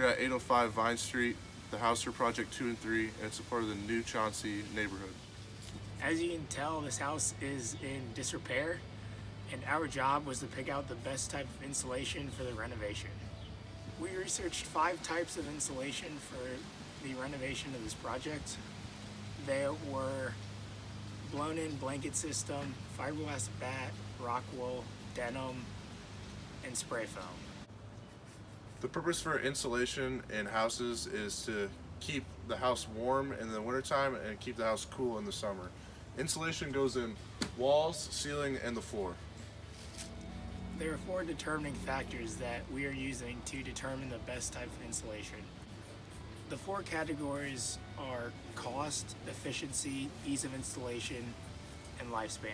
at 805 Vine Street, the house for Project 2 and 3, and it's a part of the new Chauncey neighborhood. As you can tell, this house is in disrepair, and our job was to pick out the best type of insulation for the renovation. We researched 5 types of insulation for the renovation of this project. They were blown-in blanket system, fiberglass bat, rock wool, denim, and spray foam. The purpose for insulation in houses is to keep the house warm in the wintertime and keep the house cool in the summer. Insulation goes in walls, ceiling, and the floor. There are 4 determining factors that we are using to determine the best type of insulation. The 4 categories are cost, efficiency, ease of installation, and lifespan.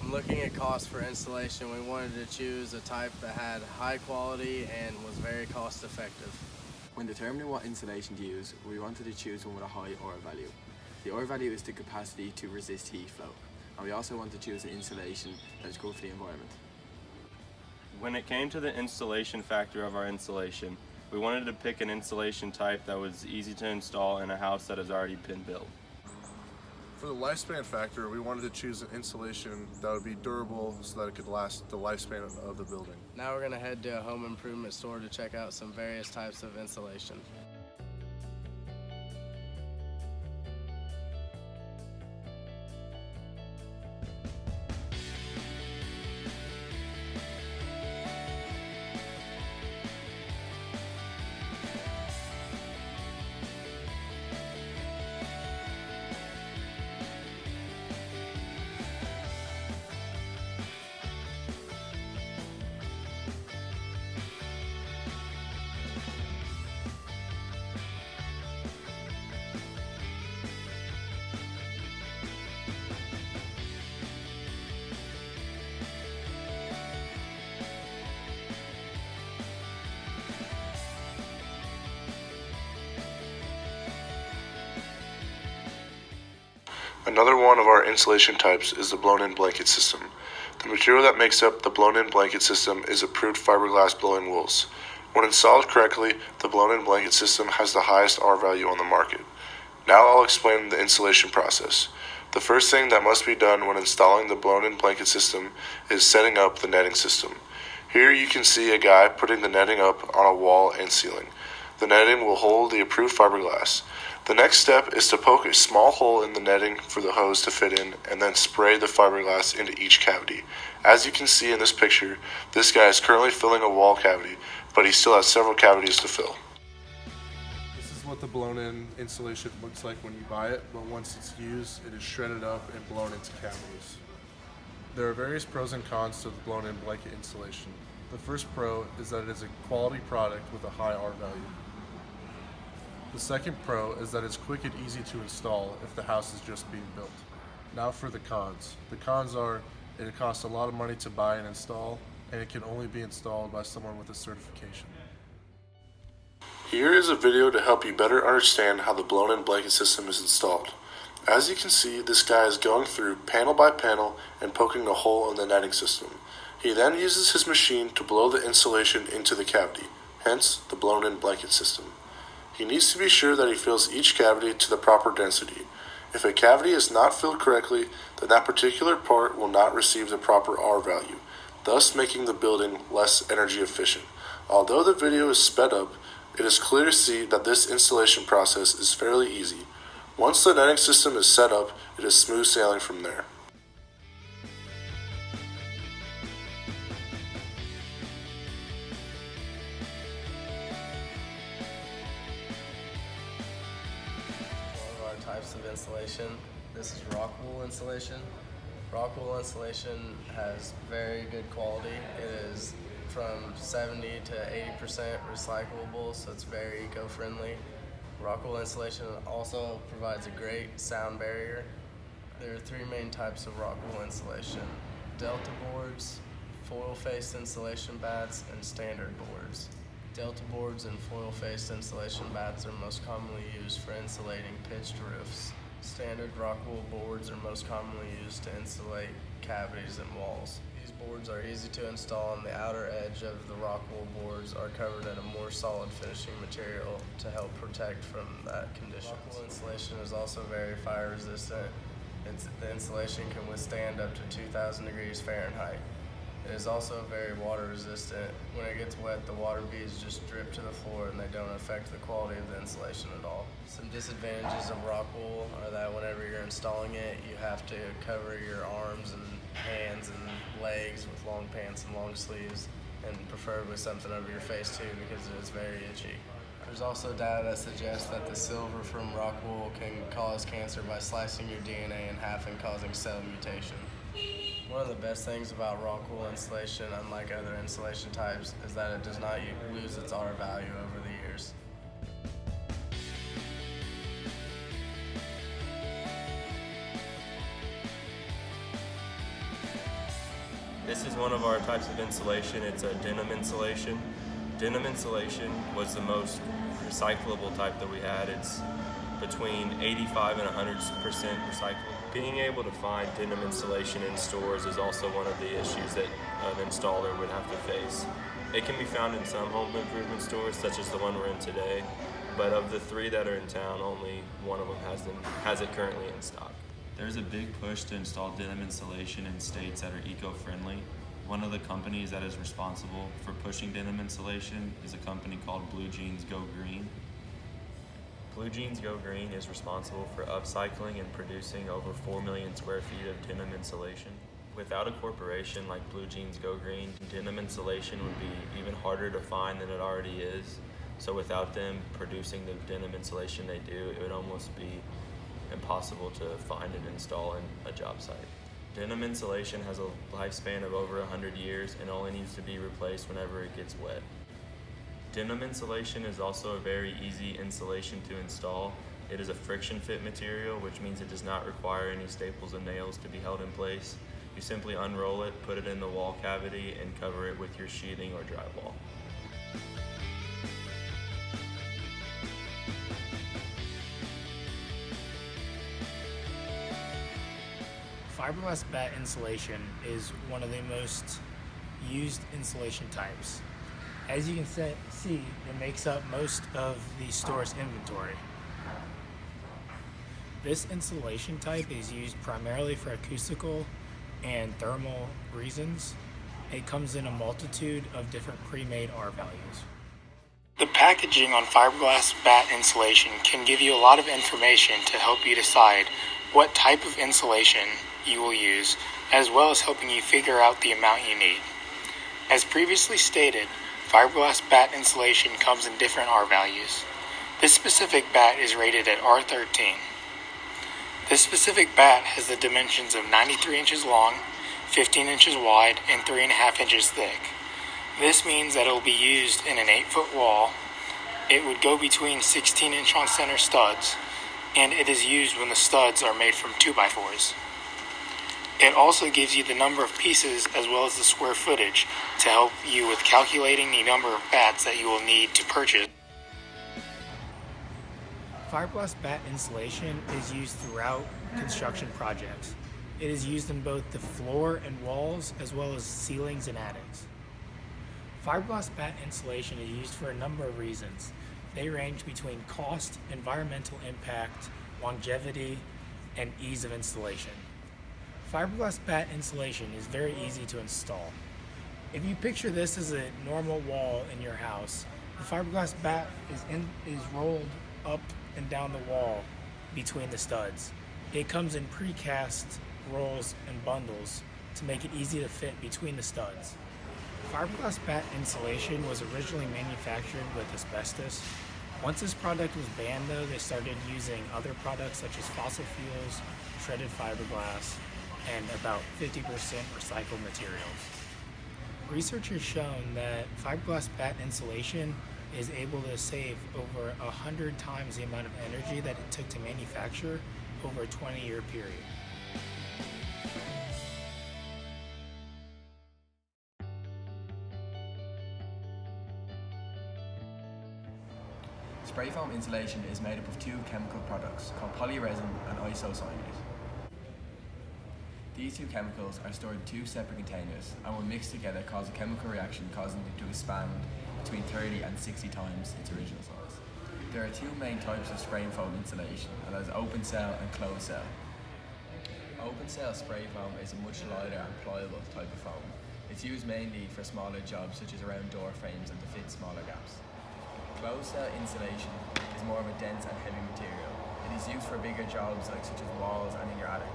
When looking at cost for installation, we wanted to choose a type that had high quality and was very cost effective. When determining what insulation to use, we wanted to choose one with a high R value. The R value is the capacity to resist heat flow, and we also want to choose an insulation that is good for the environment. When it came to the installation factor of our insulation, we wanted to pick an insulation type that was easy to install in a house that has already been built. For the lifespan factor, we wanted to choose an insulation that would be durable so that it could last the lifespan of the building. Now we're going to head to a home improvement store to check out some various types of insulation. Another one of our insulation types is the blown-in blanket system. The material that makes up the blown-in blanket system is approved fiberglass blowing wools. When installed correctly, the blown-in blanket system has the highest R value on the market. Now I'll explain the installation process. The first thing that must be done when installing the blown-in blanket system is setting up the netting system. Here you can see a guy putting the netting up on a wall and ceiling. The netting will hold the approved fiberglass. The next step is to poke a small hole in the netting for the hose to fit in and then spray the fiberglass into each cavity. As you can see in this picture, this guy is currently filling a wall cavity, but he still has several cavities to fill. This is what the blown-in insulation looks like when you buy it, but once it's used, it is shredded up and blown into cavities. There are various pros and cons to the blown-in blanket insulation. The first pro is that it is a quality product with a high R value. The second pro is that it's quick and easy to install if the house is just being built. Now for the cons. The cons are it costs a lot of money to buy and install, and it can only be installed by someone with a certification. Here is a video to help you better understand how the blown-in blanket system is installed. As you can see, this guy is going through panel by panel and poking a hole in the netting system. He then uses his machine to blow the insulation into the cavity, hence the blown-in blanket system. He needs to be sure that he fills each cavity to the proper density. If a cavity is not filled correctly, then that particular part will not receive the proper R value, thus making the building less energy efficient. Although the video is sped up, it is clear to see that this installation process is fairly easy. Once the netting system is set up, it is smooth sailing from there. Types of insulation. This is rock wool insulation. Rock wool insulation has very good quality. It is from 70 to 80% recyclable, so it's very eco-friendly. Rock wool insulation also provides a great sound barrier. There are 3 main types of rock wool insulation: delta boards, foil-faced insulation bats, and standard boards. Delta boards and foil-faced insulation bats are most commonly used for insulating pitched roofs. Standard rock wool boards are most commonly used to insulate cavities in walls. These boards are easy to install, and the outer edge of the rock wool boards are covered in a more solid finishing material to help protect from that condition. Rock wool insulation is also very fire resistant. The insulation can withstand up to 2,000 degrees Fahrenheit. It is also very water resistant. When it gets wet, the water beads just drip to the floor and they don't affect the quality of the insulation at all. Some disadvantages of rock wool are that whenever you're installing it, you have to cover your arms and hands and legs with long pants and long sleeves, and preferably something over your face too, because it is very itchy. There's also data that suggests that the silver from rock wool can cause cancer by slicing your DNA in half and causing cell mutation. One of the best things about rock wool insulation, unlike other insulation types, is that it does not lose its R value over the years. This is one of our types of insulation. It's a denim insulation. Denim insulation was the most recyclable type that we had. It's between 85 and 100% recyclable. Being able to find denim insulation in stores is also one of the issues that an installer would have to face. It can be found in some home improvement stores, such as the one we're in today, but of the 3 that are in town, only one of them has it currently in stock. There's a big push to install denim insulation in states that are eco-friendly. One of the companies that is responsible for pushing denim insulation is a company called Blue Jeans Go Green. Blue Jeans Go Green is responsible for upcycling and producing over 4 million square feet of denim insulation. Without a corporation like Blue Jeans Go Green, denim insulation would be even harder to find than it already is. So without them producing the denim insulation they do, it would almost be impossible to find and install in a job site. Denim insulation has a lifespan of over 100 years and only needs to be replaced whenever it gets wet. Denim insulation is also a very easy insulation to install. It is a friction fit material, which means it does not require any staples and nails to be held in place. You simply unroll it, put it in the wall cavity, and cover it with your sheathing or drywall. Fiberglass bat insulation is one of the most used insulation types. As you can see, it makes up most of the store's inventory. This insulation type is used primarily for acoustical and thermal reasons. It comes in a multitude of different pre-made R values. The packaging on fiberglass bat insulation can give you a lot of information to help you decide what type of insulation you will use, as well as helping you figure out the amount you need. As previously stated, fiberglass bat insulation comes in different R values. This specific bat is rated at R13. This specific bat has the dimensions of 93 inches long, 15 inches wide, and 3.5 inches thick. This means that it will be used in an 8-foot wall. It would go between 16-inch on center studs, and it is used when the studs are made from 2x4s. It also gives you the number of pieces as well as the square footage to help you with calculating the number of bats that you will need to purchase. Fiberglass bat insulation is used throughout construction projects. It is used in both the floor and walls as well as ceilings and attics. Fiberglass bat insulation is used for a number of reasons. They range between cost, environmental impact, longevity, and ease of installation. Fiberglass bat insulation is very easy to install. If you picture this as a normal wall in your house, the fiberglass bat is rolled up and down the wall between the studs. It comes in precast rolls and bundles to make it easy to fit between the studs. Fiberglass bat insulation was originally manufactured with asbestos. Once this product was banned though, they started using other products such as fossil fuels, shredded fiberglass, and about 50% recycled materials. Research has shown that fiberglass bat insulation is able to save over 100 times the amount of energy that it took to manufacture over a 20-year period. Spray foam insulation is made up of 2 chemical products called polyresin and isocyanate. These two chemicals are stored in two separate containers and when mixed together cause a chemical reaction causing it to expand between 30 and 60 times its original size. There are two main types of spray foam insulation, and that is open cell and closed cell. Open cell spray foam is a much lighter and pliable type of foam. It's used mainly for smaller jobs such as around door frames and to fit smaller gaps. Closed cell insulation is more of a dense and heavy material. It is used for bigger jobs such as walls and in your attic.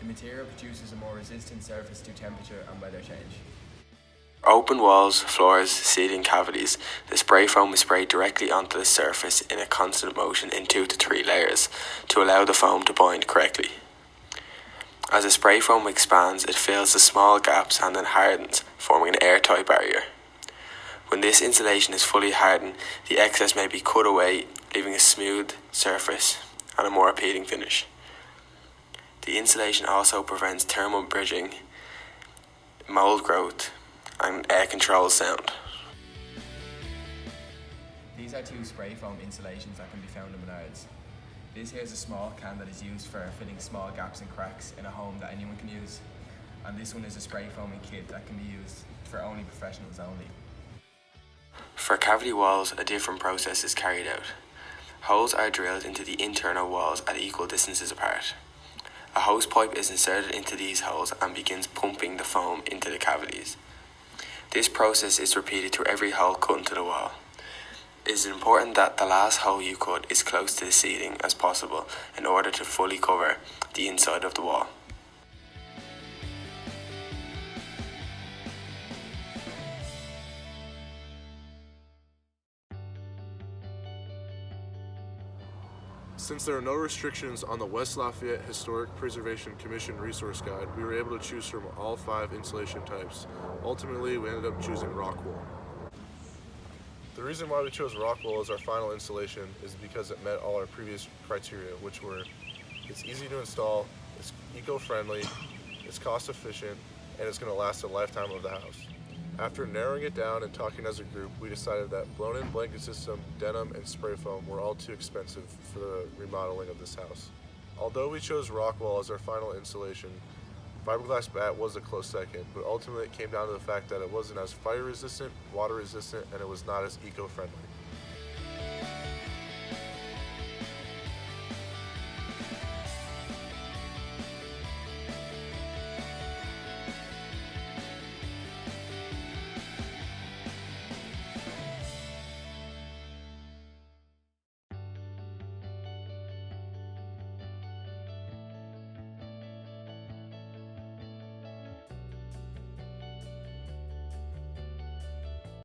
The material produces a more resistant surface to temperature and weather change. Open walls, floors, ceiling cavities, the spray foam is sprayed directly onto the surface in a constant motion in 2 to 3 layers to allow the foam to bind correctly. As the spray foam expands, it fills the small gaps and then hardens, forming an airtight barrier. When this insulation is fully hardened, the excess may be cut away, leaving a smooth surface and a more appealing finish. The insulation also prevents thermal bridging, mold growth, and air control sound. These are two spray foam insulations that can be found in Menards. This here is a small can that is used for filling small gaps and cracks in a home that anyone can use. And this one is a spray foaming kit that can be used for only professionals only. For cavity walls, a different process is carried out. Holes are drilled into the internal walls at equal distances apart. A hose pipe is inserted into these holes and begins pumping the foam into the cavities. This process is repeated through every hole cut into the wall. It is important that the last hole you cut is close to the ceiling as possible in order to fully cover the inside of the wall. Since there are no restrictions on the West Lafayette Historic Preservation Commission Resource Guide, we were able to choose from all 5 insulation types. Ultimately, we ended up choosing rock wool. The reason why we chose rock wool as our final insulation is because it met all our previous criteria, which were it's easy to install, it's eco-friendly, it's cost-efficient, and it's going to last a lifetime of the house. After narrowing it down and talking as a group, we decided that blown-in blanket system, denim, and spray foam were all too expensive for the remodeling of this house. Although we chose rock wool as our final insulation, fiberglass bat was a close second, but ultimately it came down to the fact that it wasn't as fire resistant, water resistant, and it was not as eco-friendly.